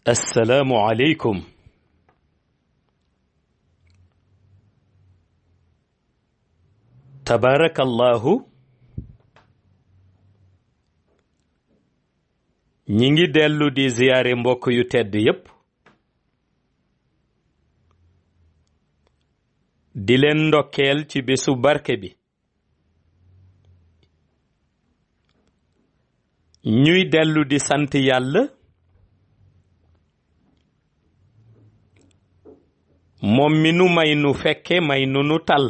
assalaamu aleykum tabaarakallahu ñi ngi dellu di ziyaare mbokk yu tedd yépp di leen ndokkeel ci bésu barke bi ñuy dellu di sant yàlla moom mi nu may nu fekke may nu tal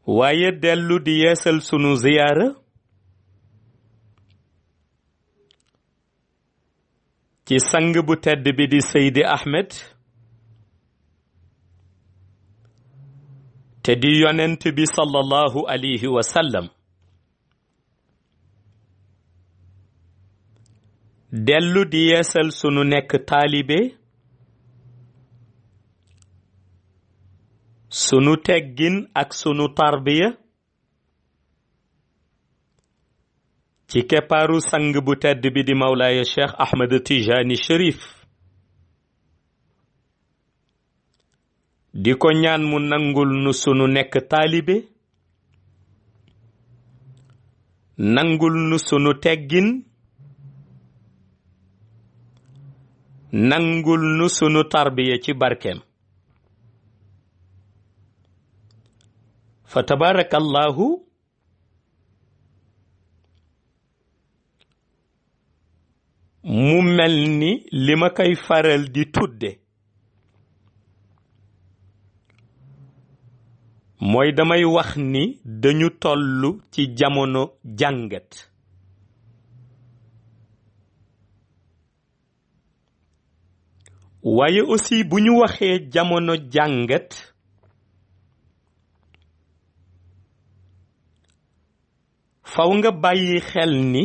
waaye dellu di yeesal sunu ziyaara ci sang bu tedd bi di Seydi Ahmed te di yonent bi sallallahu alayhi wa sallam dellu di yeesal sunu nekk taalibe sunu teggin ak sunu tarbiya ci keppaaru sang bu tedd bi di Mawlaaya Cheikh Ahmed Tijani Cherif di ko ñaan mu nangul nu sunu nekk taalibe nangul nu sunu teggin nangul nu sunu tarbiya ci barkeem fa tabarakallahu mu mel ni li ma koy faral di tudde mooy damay wax ni dañu tollu ci jamono jàngat waaye aussi bu ñu waxee jamono jàngat faw nga bàyyi xel ni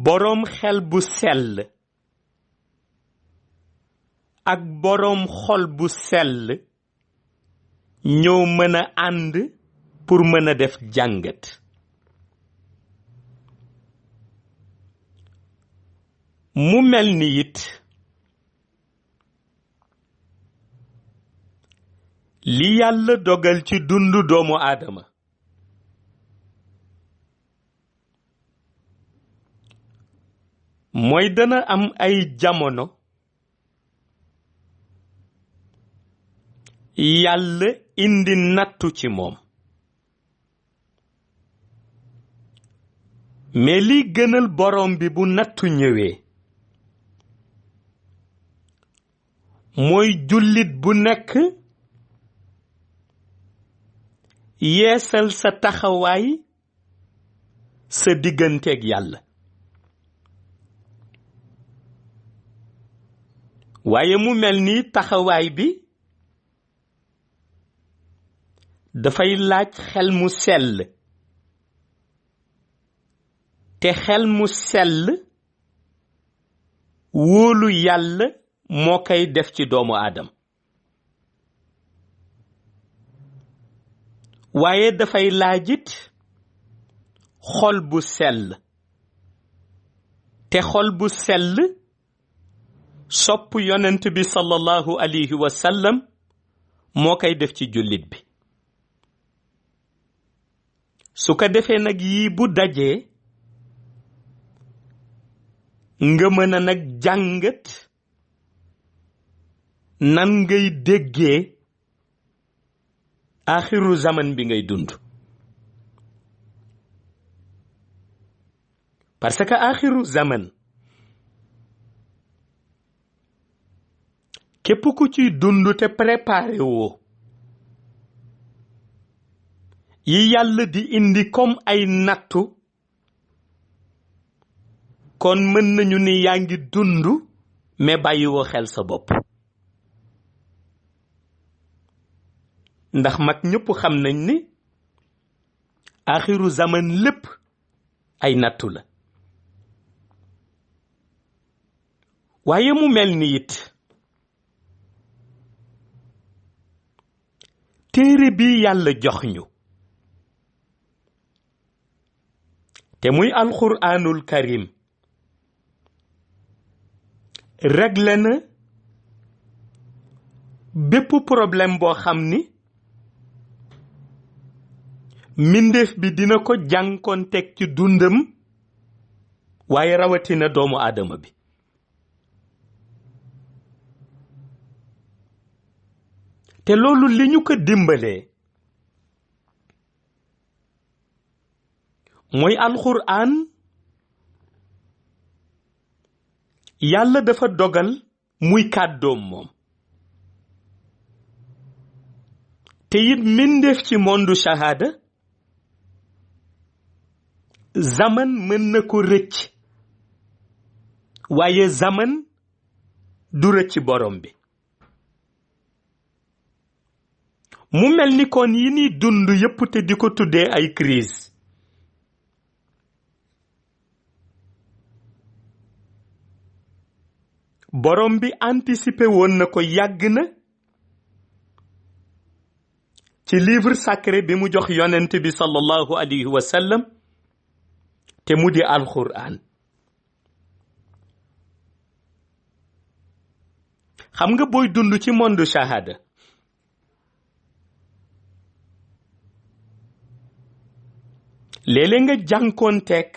boroom xel bu sell ak boroom xol bu sell ñoo mën a ànd pour mën a def jàngat mu mel ni it li yàlla dogal ci dundu doomu aadama mooy dana am ay jamono yàlla indi nattu ci moom mais li gënal borom bi bu nattu ñëwee mooy jullit bu nekk yeesal sa taxawaay sa digganteeg yàlla waaye mu mel ni taxawaay bi dafay laaj xel mu sell te xel mu sell wóolu yàlla moo koy def ci doomu aadama waaye dafay laajit xol bu sell te xol bu sell sopp yonent bi sallallahu alayhi wa sallam moo koy def ci jullit bi su ko defee nag yii bu dajee nga mën a nag jàngat nan ngay déggee axiru zaman bi ngay dund parce que axiru zaman képp ku ciy dund te préparé woo yi yàlla di indi comme ay nattu kon mën nañu ni yaa ngi dund mais bàyyiwoo xel sa bopp ndax mag ñëpp xam nañ ni axiru zaman lépp ay nattu la waaye mu mel ni it téere bi yàlla jox ñu te muy alquranul karim réglé na bépp problème boo xam ni mbindeef bi dina ko jànkoonteeg ci dundam waaye rawatina doomu aadama bi te loolu li ñu ko dimbalee mooy alxuraan yàlla dafa dogal muy kàddoom moom te it mbindeef ci monde shahada zaman mën na ko rëcc waaye zaman du rëcc borom bi mu mel ni kon yi ni dund yépp te di ko tuddee ay crise borom bi anticipé woon na ko yàgg na ci livre sacré bi mu jox yonent bi sallallahu alayhi wa sallam te mu di alquran xam nga booy dund ci monde shahada léeg-léeg nga jànkoonteeg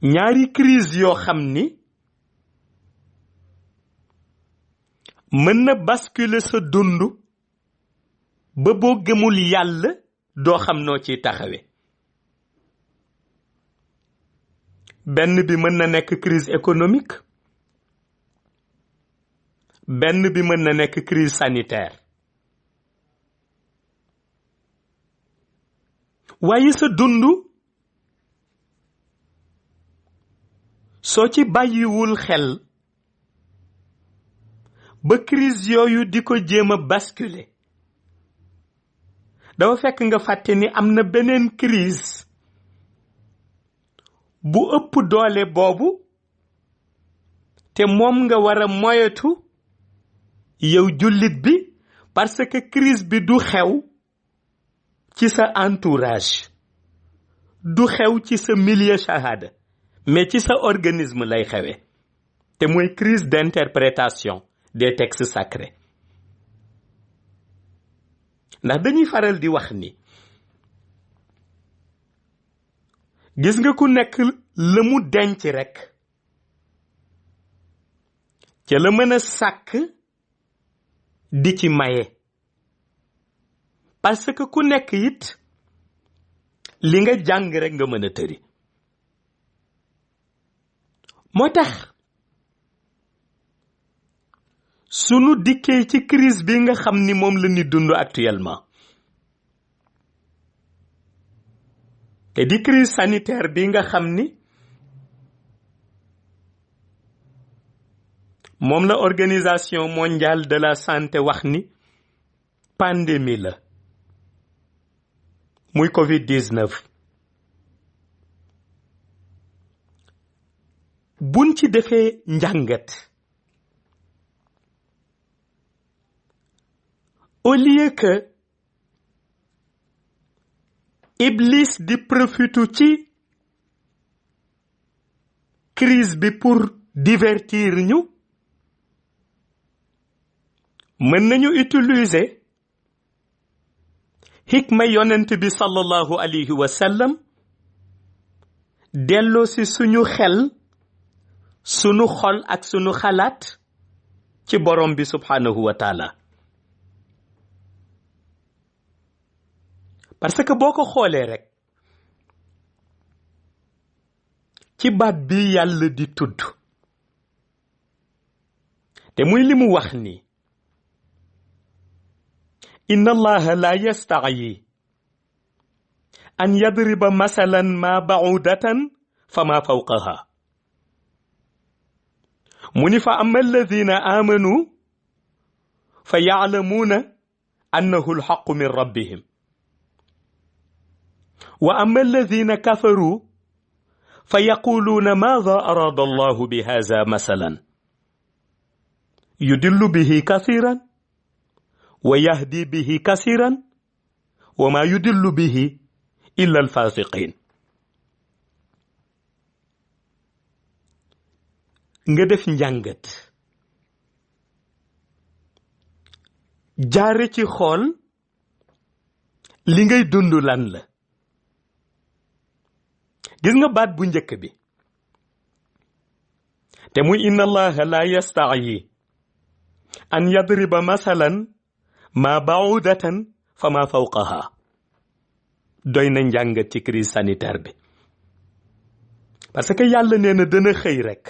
ñaari crise yoo xam ni mën na basculer sa dund ba boo gëmul yàlla doo xam noo ciy taxawe benn bi mën na nekk crise économique benn bi mën na nekk crise sanitaire waaye sa dund soo ci bàyyiwul xel ba crise yooyu di ko jéem a basculer dafa fekk nga fàtte ni am na beneen crise bu ëpp doole boobu te moom nga war a moyetu yow jullit bi parce que crise bi du xew ci sa entourage du xew ci sa milieu shahada mais ci sa organisme lay xewe te mooy crise d'interprétation des textes sacrés ndax dañuy faral di wax ni gis nga ku nekk la mu denc rekk ca la mën a sàkk di ci maye parce que ku nekk it li nga jàng rekk nga mën a tëri moo tax sunu dikkee ci crise bi nga xam ni moom la ñu dund actuellement te di crise sanitaire bi nga xam ni moom la organisation mondiale de la santé wax ni pandémie la muy Covid-19 buñ ci defee njàngat au lieu que Iblis di profitu ci crise bi pour divertir ñu mën nañu utiliser hikma yonent bi sallallahu alayhi wa sallam delloo si suñu xel sunu xol ak sunu xalaat ci borom bi subhanahu wa taala parce que boo ko xoolee rek ci baat bi yàlla di tudd te muy li mu wax ni inna allaha la yasta'yi an yadriba masalan ma ba'udatan fama fawqaha mu ni fa amma alladhina amanu fa ya'lamuna annahu alhaqqu min rabbihim wa amma alladhina kafaru fa yaquluna madha arada allahu bihadha masalan yudillu bihi kathiran wa yahdi bihi kathiran wa ma yudillu bihi illa alfasiqin. nga def njàngat jaare ci xool li ngay dund lan la. gis nga baat bu njëkk bi te muy inna allaha la yasta'i an yadriba masalan ma ba'udatan fa ma fawqaha doy na njàngat ci crise sanitaire bi. parce que yàlla nee na dana xëy rek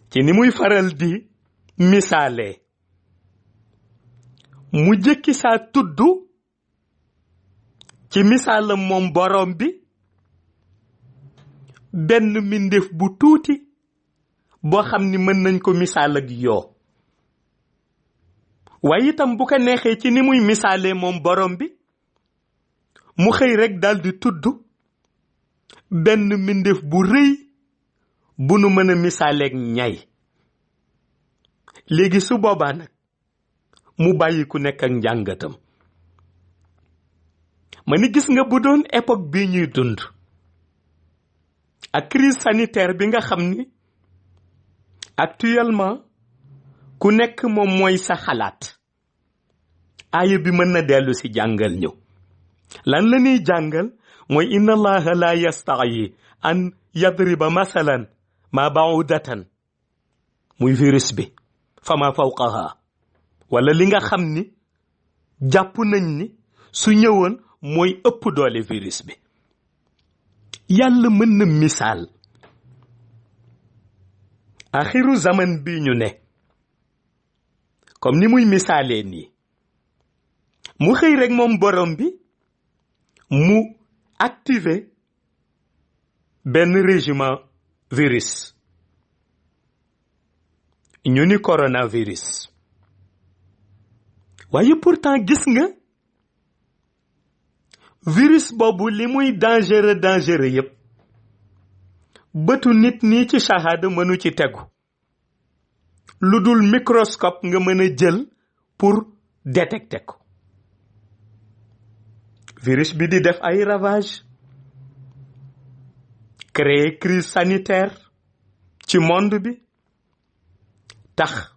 ci ni muy faral di misaale mu jëkki saa tudd ci misaalam moom borom bi benn mbindeef bu tuuti boo xam ni mën nañ ko misaal ak yoo. waaye itam bu ko neexee ci ni muy misaalee moom borom bi mu xëy rek daldi tudd benn mbindeef bu rëy bu nu mën a misaaleeg ñay. léegi su boobaa nag mu bàyyi ku nekk ak njàngatam. ma ni gis nga bu doon époque bii ñuy dund ak crise sanitaire bi nga xam ni actuellement ku nekk moom mooy sa xalaat, aaya bi mën na dellu si jàngal ñëw. lan la ñuy jàngal mooy inna allaha la yasta'i an yadriba masalan ma ba'udatan muy virus bi fa ma fawqaha, wala li nga xam ni jàpp nañ ni su ñëwoon mooy ëpp doole virus bi. yàlla mën na misaal axiru zaman bi ñu ne comme ni muy misaalee nii. mu xëy rek moom borom bi mu activer benn régiment virus ñu ni coronavirus. waaye pourtant gis nga virus boobu li muy dangereux yépp bëtu nit nii ci shahada mënu ci tegu lu dul microscope nga mën a jël pour détecter ko. virus bi di def ay ravage, créer crise sanitaire ci monde bi, tax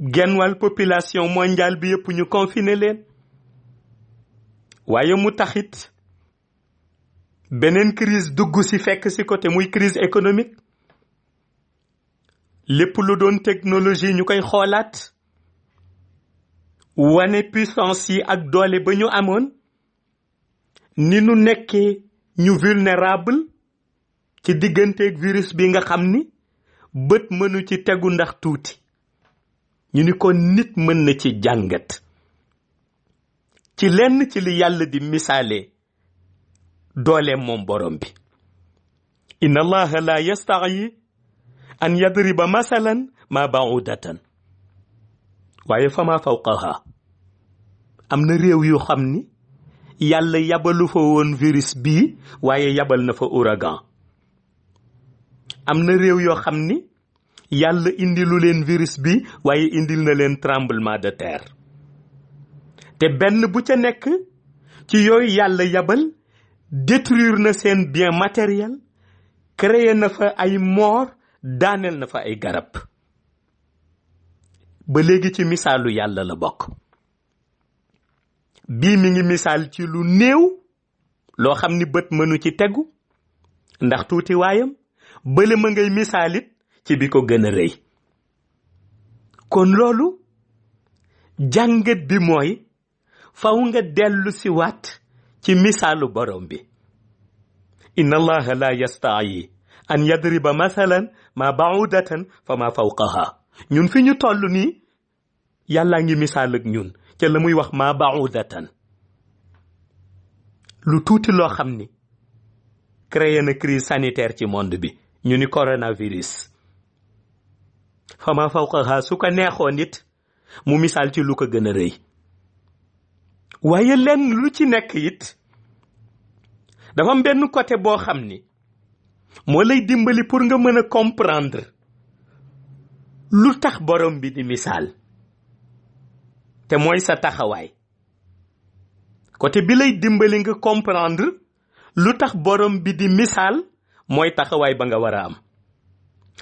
genn wàll population mondiale bi yépp ñu confiné leen. waaye mu taxit beneen crise dugg si fekk si côté muy crise économique. lépp lu doon technologie ñu koy xoolaat, wane puissance yi ak doole ba ñu amoon, ni nu nekkee ñu vulnérable ci digganteeg virus bi nga xam ni bët mënu ci tegu ndax tuuti. ñu ni kon nit mën na ci jàngat ci lenn ci li yàlla di misaale doole moom borom bi. inna allaha la yasta'i an yadriba masalan ma ba'udatan waaye fa ma fawqaha. am na réew yu xam ni yàlla yabalu fa woon virus bii waaye yabal na fa ouragan. am na réew yoo xam ni yàlla indilu leen virus bi waaye indil na leen tremblement de terre. te benn bu ca nekk ci yooyu yàlla yabal détruire na seen bien matériel, créer na fa ay mort, daaneel na fa ay garab. ba léegi ci misaalu yàlla la bokk. bii mi ngi misaal ci lu néew loo xam ni bët mënu ci tegu ndax tuuti waayam, bële ma ngay misaalit ci bi ko gën a rëy. kon loolu jàngat bi mooy faw nga dellu si waat ci misaalu borom bi. inna allaha la yasta'i an yadriba masalan ma ba'udatan fa ma fawqaha. ñun fi ñu toll nii yàllaa ngi misaal ak ñun ca la muy wax ma ba'udatan, lu tuuti loo xam ni créé na crise sanitaire ci monde bi, ñu ni coronavirus. fa ma fawqaha su ko neexoon it mu misaal ci lu ko gën a rëy. waaye lenn lu ci nekk it dafa am benn côté boo xam ni moo lay dimbali pour nga mën a comprendre lu tax borom bi di misaal, te mooy sa taxawaay. côté bi lay dimbali nga comprendre lu tax borom bi di misaal mooy taxawaay ba nga war a am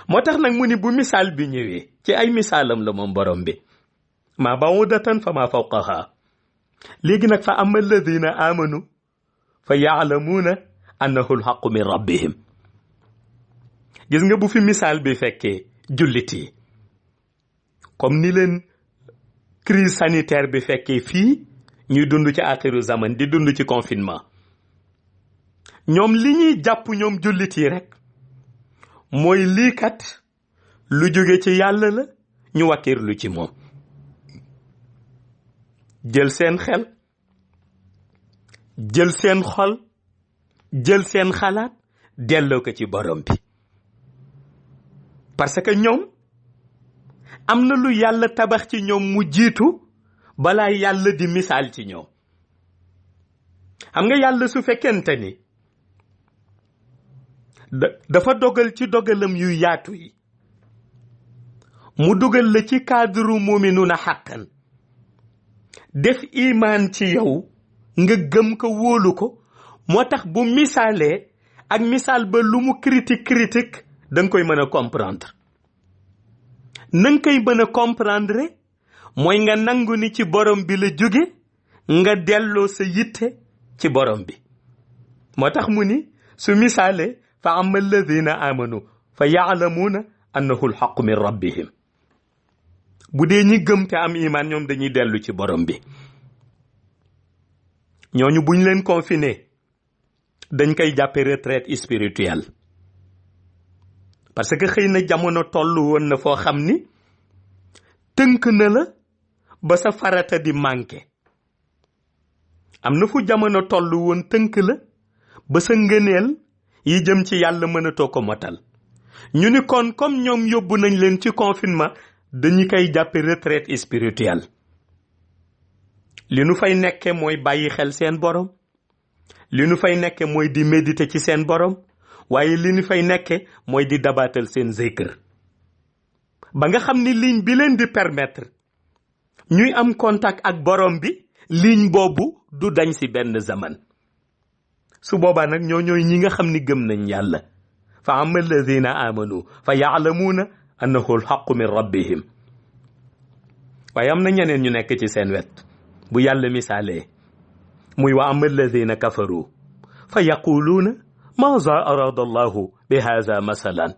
moo tax nag mu ni bu misaal bi ñëwee ci ay misaalam la moom borom bi ma ba'udatan fa ma fawqaha léegi nag fa amma alladina amanu fa ya'lamuna annahu alhaqqu min rabbihim gis nga bu fi misaal bi fekkee jullit yi comme ni leen crise sanitaire bi fekkee fii ñuy dund ci axiru zaman di dund ci confinement ñoom li ñuy jàpp ñoom jullit yi rek mooy lii kat lu jóge ci yàlla la ñu wakkirlu ci moom jël seen xel jël seen xol jël seen xalaat delloo ko ci borom bi parce que ñoom am na lu yàlla tabax ci ñoom mu jiitu balaa yàlla di misaal ci ñoom xam nga yàlla su fekkente ni dafa dogal ci dogalam yu yaatu yi mu dugal la ci cadre mu'minuna haqqan def iman ci yow nga gëm ko wóolu ko moo tax bu misaalee ak misaal ba lu mu critique da nga koy mën a comprendre na nga koy mën a comprendre mooy nga nangu ni ci borom bi la jóge nga delloo sa yitte ci borom bi moo tax mu ni su misaalee fa amma alladina amanu fa ya'lamuna annahu alhaqqu min rabbihim bu dee ñi gëm te am iman ñoom dañuy dellu ci borom bi ñooñu buñ leen confiné dañ koy jàppe retraite spirituelle parce que xëy na jamono tollu woon na foo xam ni tënk na la ba sa farata di manqué am na fu jamono tollu woon tënk la ba sa ngëneel yi jëm ci yàlla mënatoo ko motal ñu ni kon comme ñoom yóbbu nañ leen ci confinement dañu koy jàppe retraite spirituelle li nu fay nekke mooy bàyyi xel seen borom li nu fay nekke mooy di méditer ci seen borom waaye li nu fay nekke mooy di dabaatal seen zikr ba nga xam ni ligne bi leen di permettre ñuy am contact ak borom bi ligne boobu du dañ ci benn zaman su boobaa nag ñooy ñi nga xam ni gëm nañ yàlla fa amma alladina amanu fa ya'lamuna annahu alhaqqu min rabbihim waaye am na ñeneen ñu nekk ci seen wet bu yàlla misaalee muy wa amma alladina kafaru fa yaquluuna maaza arada allahu bi haza masalan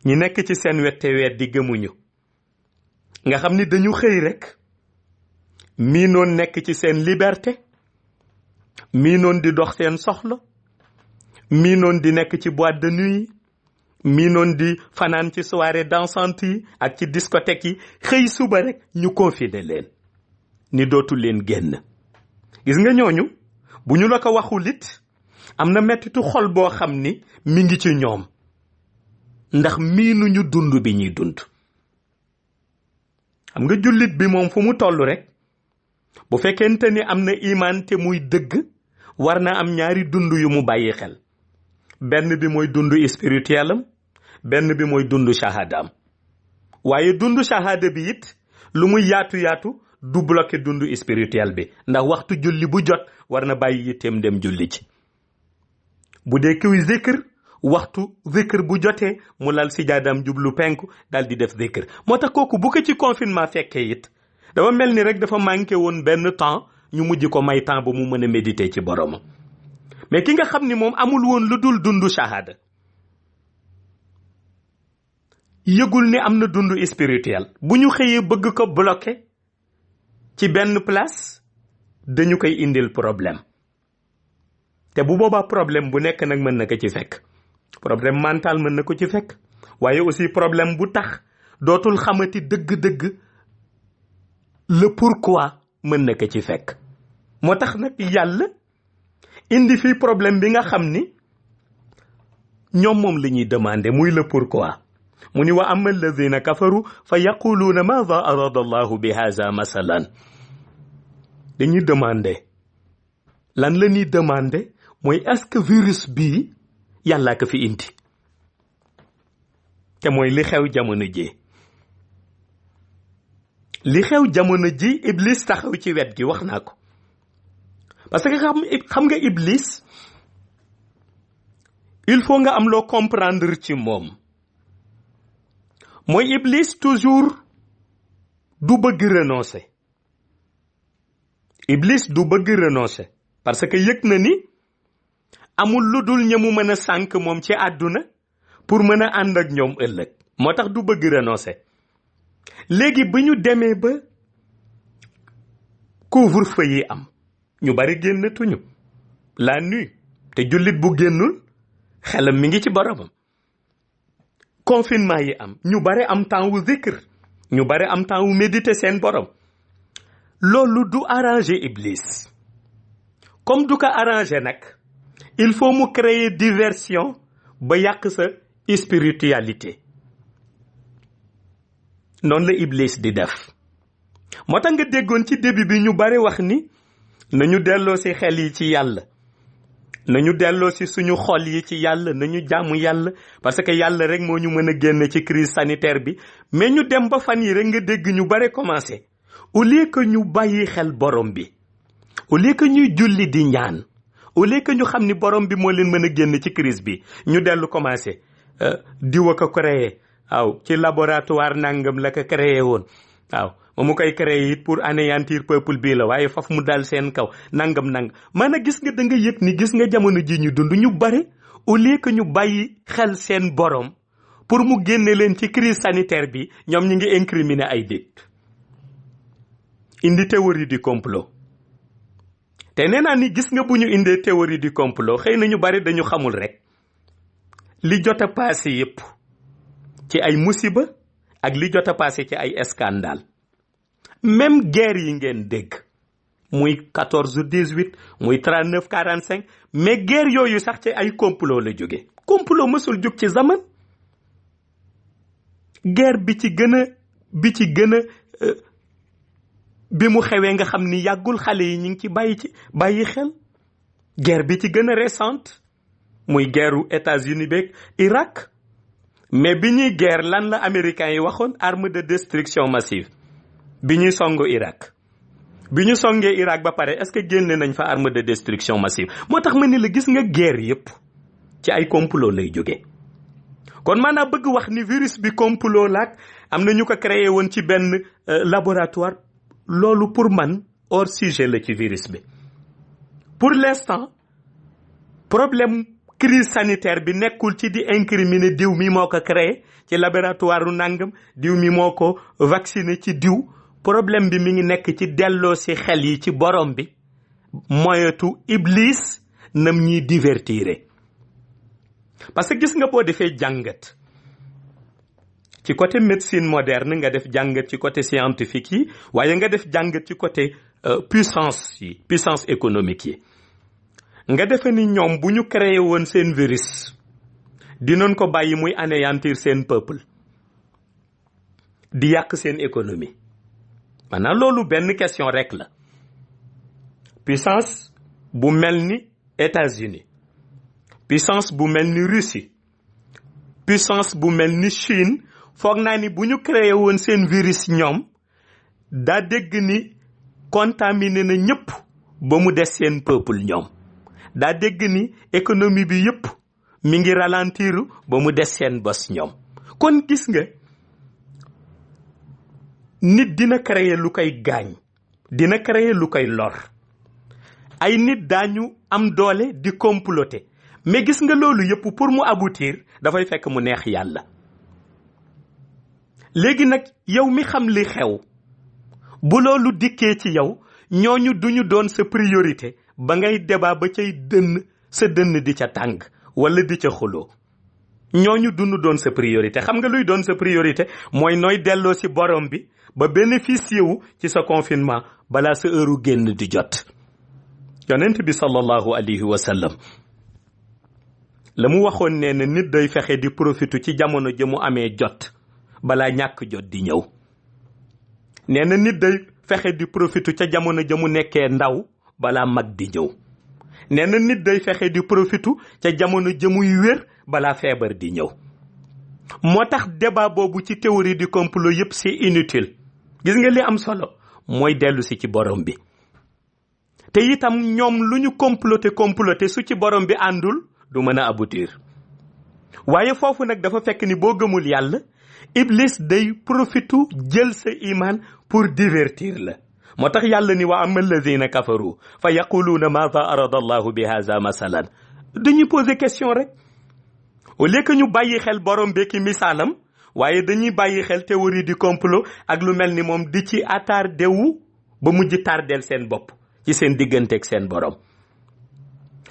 ñi nekk ci seen wet te weet di gëmuñu nga xam ni dañu xëy rek mii noon nekk ci seen liberté mii noon di dox seen soxla mii noon di nekk ci boîte de nuit mii noon di fanaan ci soirée dansante yi ak ci discothèque yi xëy suba rek ñu confiné leen ni dootu leen génn gis nga ñooñu bu ñu la ko waxul it am na mettitu xol boo xam ni mi ngi ci ñoom ndax miinuñu dund bi ñuy dund xam nga jullit bi moom fu mu toll rek bu fekkente ni am na iman te muy dëgg war na am ñaari dund yu mu bàyyi xel benn bi mooy dund spirituel am benn bi mooy dund shahadaam waaye dund shahada bi it lu muy yaatu du bloqué dund spirituel bi ndax waxtu julli bu jot war na bàyyi yitteem dem julli ci bu dee kuy zikr waxtu zikr bu jotee mu lal sijaadam jublu penku dal di def zikr moo tax kooku bu ko ci confinement fekkee it dafa mel ni rek dafa manqué woon benn temps ñu mujj ko may temps ba mu mën a méditer ci boromam mais ki nga xam ni moom amul woon lu dul dundu shahada yëgul ni am na dundu spirituel bu ñu xëyee bëgg ko bloqué ci benn place dañu koy indil problème te bu boobaa problème bu nekk nag mën na ko ci fekk problème mental mën na ko ci fekk waaye aussi problème bu tax dootul xamati dëgg-dëgg le pourquoi mën na ko ci fekk moo tax nag yàlla indi fii problème bi nga xam ni ñoom moom la ñuy demander muy le pourquoi mu ni wa amma alladina kafaru fa yaquluuna maada arada allahu bi haza masalan dañuy demander lan la ñuy demander mooy est-ce que virus bii yàllaa ko fi indi te mooy li xew jamono ji li xew jamono ji iblis taxaw ci wet gi wax naa ko parce que xam nga iblis il faut nga am loo comprendre ci moom mooy iblis toujours du bëgg renoncer iblis du bëgg renoncer parce que yëg na ni amul lu dul ña mu mën a sànk moom ci àdduna pour mën a ànd ak ñoom ëllëg moo tax du bëgg renoncer léegi bi ñu demee ba couvre-feu yi am ñu bari génnatuñu la nuit te jullit bu génnul xelam mi ngi ci boromam confinement yi am ñu bari am temps wu zikr ñu bari am temps wu méditer seen borom loolu du arranger iblis comme du ko arranger nag il faut mu créer diversion ba yàq sa spiritualité noonu la iblis di def moo tax nga déggoon ci début bi ñu bari wax ni nañu delloo ci xel yi ci yàlla nañu delloo ci suñu xol yi ci yàlla nañu jaamu yàlla parce que yàlla rek moo ñu mën a génn ci crise sanitaire bi mais ñu dem ba fan yi rek nga dégg ñu bari commencé au lieu que ñu bàyyi xel borom bi au lieu que ñuy julli di ñaan au lieu que ñu xam ni borom bi moo leen mën a génn ci crise bi ñu dellu commencé diw a ko créé waaw ci laboratoire nangam la ko créé woon waaw mu koy créé it pour anéantir peuple bii la waaye faf mu dal seen kaw nangam maanaam gis nga da nga yëg ni gis nga jamono ji ñu dund ñu bare au lieu que ñu bàyyi xel seen borom pour mu génne leen ci crise sanitaire bi ñoom ñi ngi incriminer ay nit indi théorie du complot te nee naa ni gis nga bu ñu indee théorie du complot xëy na ñu bari dañu xamul rek li jot a passé yépp ci ay musiba ak li jot a passé ci ay scandale même guerre yi ngeen dégg muy 14-18 muy 39-45 mais guerre yooyu sax ci ay complot la jóge complot mësul jóg ci zaman guerre bi ci gën a bi mu xewee nga xam ni yàggul xale yi ñu ngi ci bàyyi xel guerre bi ci gën a récente muy guerru États-Unis beeg Irak mais bi ñuy guerre lan la américains yi waxoon arme de destruction massive bi ñuy songu Irak bi ñu songee Irak ba pare est-ce que génne nañ fa arme de destruction massive moo tax ma ni la gis nga guerre yépp ci ay complot lay jóge kon maanaam bëgg wax ni virus bi complot laak am na ñu ko créé woon ci benn laboratoire loolu pour man hors sujet la ci virus bi pour l'instant problème crise sanitaire bi nekkul ci di incriminer diw mi moo ko créé ci laboratoire nangam diw mi moo ko vacciné ci diw problème bi mi ngi nekk ci delloo si xel yi ci borom bi moyetu iblis nam ñuy divertire parce que gis nga boo defee jàngat ci côté médecine moderne nga def jàngat ci côté scientifique yi waaye nga def jàngat ci côté puissance économique yi nga defe ni ñoom bu ñu créé woon seen virus dinoon ko bàyyi muy anéantir seen peuple di yàq seen économie maanaam loolu benn question rek la puissance bu mel ni États-Unis puissance bu mel ni Russie puissance bu mel ni Chine foog naa ni bu ñu créé woon seen virus ñoom daa dégg ni contaminé na ñëpp ba mu des seen peuple ñoom daa dégg ni économie bi yëpp mi ngi ralentiru ba mu des seen bos ñoom kon gis nga nit dina créer lu koy gaañ dina créer lu koy lor ay nit daañu am doole di comploter mais gis nga loolu yëpp pour mu aboutir dafay fekk mu neex yàlla léegi nag yow mi xam li xew bu loolu dikkee ci yow ñooñu duñu doon sa priorité ba ngay débat ba cay sa dënn di ca tàng wala di ca xuloo ñooñu duñu doon sa priorité xam nga luy doon sa priorité mooy nooy delloo ci borom bi ba bénéficier wu ci sa confinement balaa sa heure génn di jot yonent bi sallallahu alayhi wa sallam la mu waxoon nee na nit day fexe di profitu ci jamono ji mu amee jot balaa ñàkk jot di ñëw nee na nit day fexe di profitu ca jamono ja mu nekkee ndaw balaa mag di ñëw nee na nit day fexe di profitu ca jamono ja muy wér balaa feebar di ñëw moo tax débat boobu ci théorie du complot yépp c'est inutile gis nga li am solo mooy dellu si ci borom bi te itam ñoom lu ñu comploté su ci borom bi àndul du mën a aboutir waaye foofu nag dafa fekk ni boo gëmul yàlla iblis day profitu jël sa iman pour divertir la moo tax yàlla ni wa amma alladina kafaru fa yaquluuna maada arada allahu bi haza masalan dañuy poser question rek au lieu que ñu bàyyi xel borom bi ki misaalam waaye dañuy bàyyi xel théorie du complot ak lu mel ni moom di ci attardé wu ba mujj tardeel seen bopp ci seen digganteeg seen borom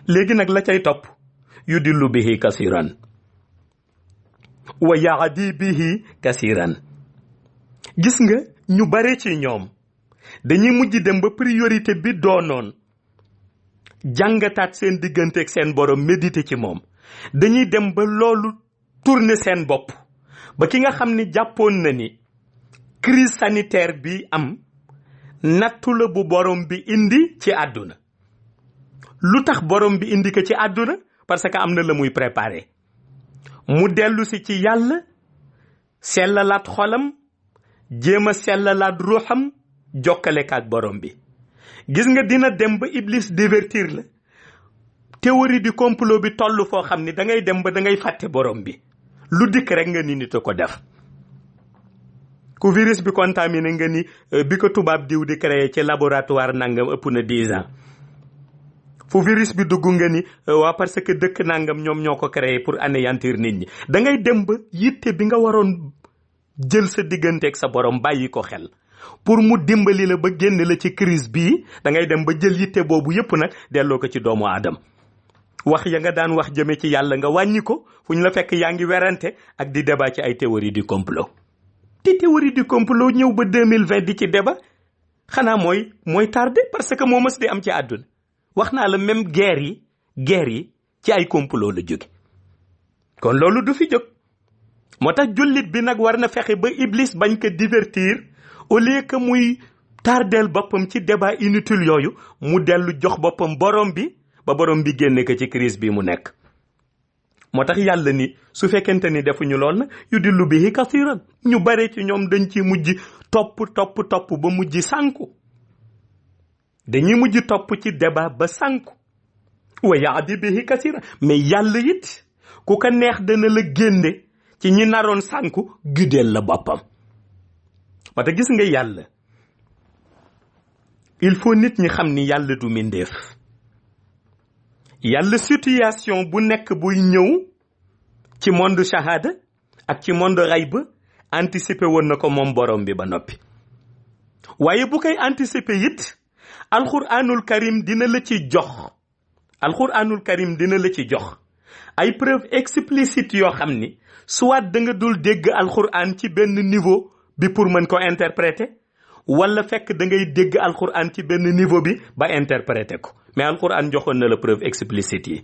léegi nag la cay topp yudillu bihi kasiran wa yaadi bihi kasiran gis nga ñu bare ci ñoom dañuy mujj dem ba priorité bi doonoon jàngataat seen digganteeg seen borom méditer ci moom dañuy dem ba loolu tourner seen bopp ba ki nga xam ni jàppoon na ni crise sanitaire bi am nattu la bu borom bi indi ci àdduna lu tax borom bi indi ko ci àdduna parce que am na la muy préparé mu dellu si ci yàlla sellalaat xolam jéem a sellalaat ruuxam jokkale ak borom bi gis nga dina dem ba iblis divertir la théorie du complot bi toll foo xam ni da ngay dem ba da ngay fàtte borom bi lu dikk rek nga ni nit a ko def ku virus bi contaminé nga ni bi ko tubaab diw di créé ci laboratoire nangam ëpp na 10 ans fu virus bi dugg nga ni waa parce que dëkk nangam ñoom ñoo ko créé pour anéantir nit ñi da ngay dem ba yitte bi nga waroon jël sa digganteeg sa borom bàyyi ko xel pour mu dimbali la ba génn la ci crise bii da ngay dem ba jël yitte boobu yépp nag delloo ko ci doomu aadama wax ya nga daan wax jëme ci yàlla nga wàññi ko fu ñu la fekk yaa ngi werante ak di débat ci ay théorie du complot te théorie du complot ñëw ba 2020 di ci débat xanaa mooy tardé parce que moo mës di am ci àdduna wax naa la même guerre yi ci ay complot la jóge kon loolu du fi jóg moo tax jullit bi nag war na fexe ba iblis bañ ko divertir au lieu que muy tardeel boppam ci débat inutile yooyu mu dellu jox boppam borom bi ba borom bi génne ko ci crise bi mu nekk moo tax yàlla ni su fekkente ni defuñu lool na yudillu bihi kasiran ñu bare ci ñoom dañ ci mujj topp ba mujj sànku dañuy mujj topp ci débat ba sànku wa yaadi bihi kasiran mais yàlla it ku ko neex dana la génne ci ñi naroon sànku guddeel la boppam moo tax gis nga yàlla il faut nit ñi xam ni yàlla du mindeef yàlla situation bu nekk buy ñëw ci monde shahada ak ci monde xayb anticiper woon na ko moom borom bi ba noppi waaye bu koy anticiper it alquranul karim dina la ci jox ay preuve explicite yoo xam ni soit da nga dul dégg alquran ci benn niveau bi pour mën ko interpréter wala fekk da ngay dégg alquran ci benn niveau bi ba interpréter ko mais alquran joxoon na la preuve explicite yi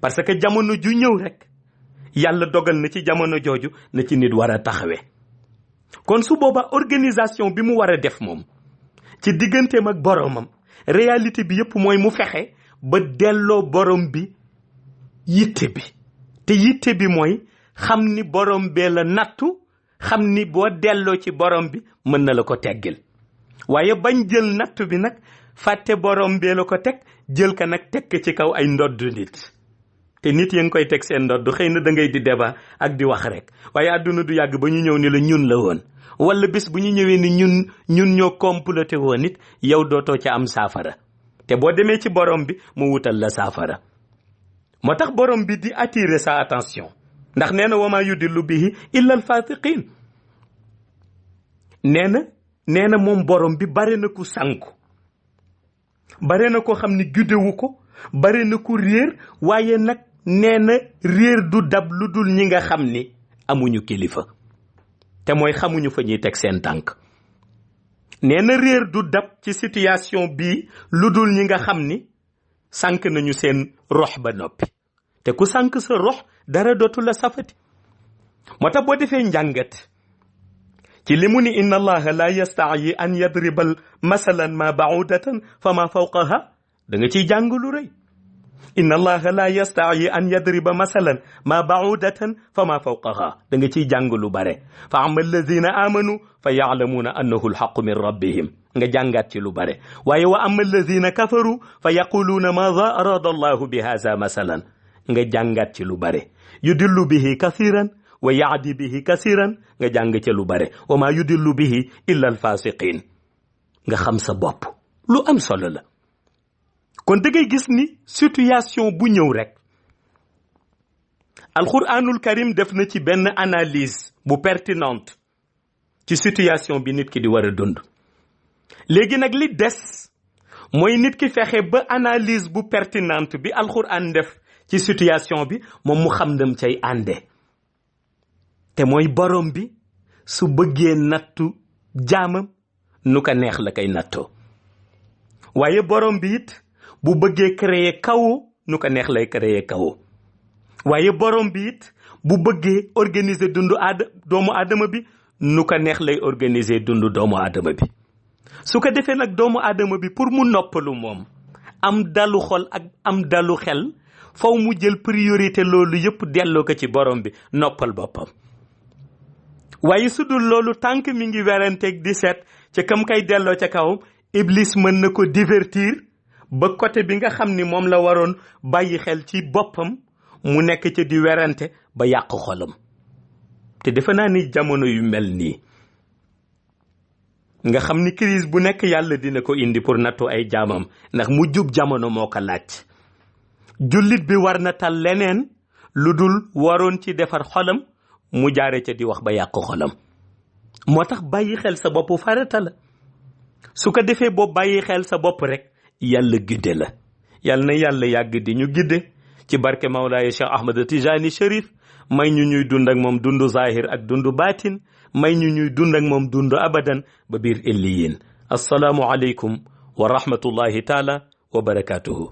parce que jamono ju ñëw rek yàlla dogal na ci jamono jooju na ci nit war a taxawee kon su booba organisation bi mu war a def moom ci digganteem ak boromam réalité bi yépp mooy mu fexe ba delloo borom bi yitte bi te yitte bi mooy xam ni borom bee la nattu xam ni boo delloo ci borom bi mën na la ko teggil waaye bañ jël nattu bi nag fàtte borom bee la ko teg jël ka nag teg ci kaw ay ndodd nit te nit ya ngi koy teg seen ndodd xëy na da ngay di débat ak di wax rek waaye àdduna du yàgg ba ñu ñëw ni la ñun la woon wala bés bu ñu ñëwee ni ñun ñoo comploté woon nit yow dootoo ca am saafara te boo demee ci borom bi mu wutal la saafara moo tax borom bi di attirer sa attention ndax nee na wama yudillu bihi illa al fasiqin nee na moom borom bi bare na ku sànku bare na ko xam ni guddewu ko bare na ku réer waaye nag nee na réer du dab lu dul ñi nga xam ni amuñu kilifa te mooy xamuñu fa ñuy teg seen tànk nee na réer du dab ci situation bii lu dul ñi nga xam ni sànk nañu seen rox ba noppi te ku sànk sa rox dara dootu la safati moo tax boo defee njàngat ci li mu ni inna allaha la yastaayi an yadribal masalan ma baudatan fa ma fawqaha da nga ciy jàng lu rëy inna allaha la yastaayi an yadriba masalan ma baudatan fa ma fawqaha da nga ciy jàng lu bare fa ama alladina amanu fa yaalamuuna annahu alxaqu min rabbihim nga jàngaat ci lu bare waaye wa ama alladina kafaru fa yaquluuna maada arada allahu bi haza masalan nga jàngaat ci lu bare yudillu bihi kathiran wa yaadi bihi kathiran nga jàng ci lu bare wa ma yudillu bihi illa alfasiqin nga xam sa bopp lu am solo la kon da ngay gis ni situation bu ñëw rek alquranul karim def na ci benn analyse bu pertinente ci situation bi nit ki di war a dund léegi nag li des mooy nit ki fexe ba analyse bu pertinente bi alquran def ci situation bi moom mu xam ndam cay ànde te mooy borom bi su bëggee nattu jaamam nu ko neex la koy nattoo waaye borom bi it bu bëggee créer chaos nu ko neex lay créer chaos waaye borom bi it bu bëggee organiser dundu doomu aadama bi nu ko neex lay organiser dundu doomu aadama bi su ko defee nag doomu aadama bi pour mu noppalu moom am dalu xol ak am dalu xel faw mu jël priorité loolu yëpp delloo ko ci borom bi noppal boppam waaye su dul loolu tànk mi ngi weranteeg di seet ca kam kay delloo ca kawam iblis mën na ko divertir ba côté bi nga xam ni moom la waroon bàyyi xel ci boppam mu nekk ca di werante ba yàq xolam te defe naa ni jamono yu mel nii nga xam ni crise bu nekk yàlla dina ko indi pour nattu ay jaamam ndax mu jub jamono moo ko laaj jullit bi war na tal leneen lu dul waroon ci defar xolam mu jaare ca di wax ba yàq xolam moo tax bàyyi xel sa bopp farata la su ko defee boo bàyyi xel sa bopp rek yàlla gidde la yàlla na yàlla yàgg di ñu gidde ci barke Mawlaaya Cheikh Ahmad Tijani Cherif may ñu ñuy dund ak moom dundu zahir ak dundu baatin may ñu ñuy dund ak moom dundu abadan ba biir illiyin assalaamu aleykum wa rahmatullahi taala wa barakatuhu